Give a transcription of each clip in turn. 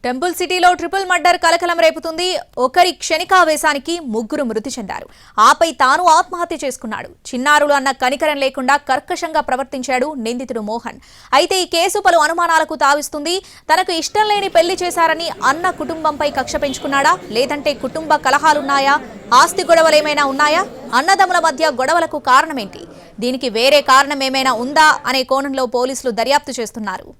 Temple సిటీలో triple murder కలకలం రేపుతుంది. ఒకరి క్షణికావేశానికి ముగ్గురు మృతి చెందారు. ఆపై తాను ఆత్మహత్య చేసుకున్నాడు. చిన్నారులు అన్న కనికరం లేకుండా కర్కశంగా ప్రవర్తించాడు నిందితుడు మోహన్. అయితే ఈ కేసు పలు అనుమానాలకు తావిస్తుంది. తనకు ఇష్టం లేని పెళ్లి చేశారని అన్న కుటుంబంపై కక్ష పెంచుకున్నాడా, లేదంటే కుటుంబ కలహాలున్నాయా, ఆస్తి గొడవలేమైనా ఉన్నాయా, అన్నదమ్ముల మధ్య గొడవలకు కారణమేంటి, దీనికి వేరే కారణం ఏమైనా ఉందా అనే కోణంలో పోలీసులు దర్యాప్తు చేస్తున్నారు.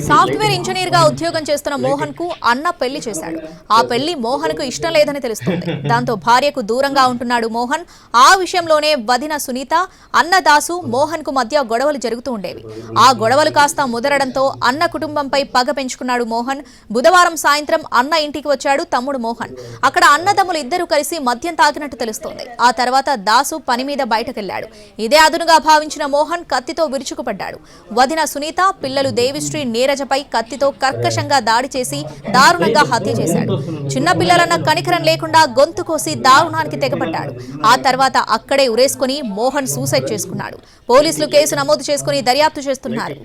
సాఫ్ట్వేర్ ఇంజనీర్ గా ఉద్యోగం చేస్తున్న మోహన్ కు అన్న పెళ్లి చేశాడు. ఆ పెళ్లి మోహన్ కు ఇష్టం లేదని తెలుస్తోంది. దాంతో భార్యకు దూరంగా ఉంటున్నాడు మోహన్. ఆ విషయంలోనే వదిన సునీత, అన్న దాసు మోహన్ కు మధ్య గొడవలు జరుగుతూ ఉండేవి. ఆ గొడవలు కాస్త ముదరడంతో అన్న కుటుంబంపై పగ పెంచుకున్నాడు మోహన్. బుధవారం సాయంత్రం అన్న ఇంటికి వచ్చాడు తమ్ముడు మోహన్. అక్కడ అన్నదమ్ములు ఇద్దరు కలిసి మద్యం తాగినట్టు తెలుస్తోంది. ఆ తర్వాత దాసు పని మీద బయటకెళ్లాడు. ఇదే అదునుగా భావించిన మోహన్ కత్తితో విరుచుకుపడ్డాడు. వదిన సునీత, పిల్లలు దేవిశ్రీ, నీరజపై కత్తితో కర్కశంగా దాడి చేసి దారుణంగా హత్య చేశాడు. చిన్నపిల్లలన్న కనికరం లేకుండా గొంతు కోసి దారుణానికి తెగపడ్డాడు. ఆ తర్వాత అక్కడే ఉరేసుకుని మోహన్ సూసైడ్ చేసుకున్నాడు. పోలీసులు కేసు నమోదు చేసుకుని దర్యాప్తు చేస్తున్నారు.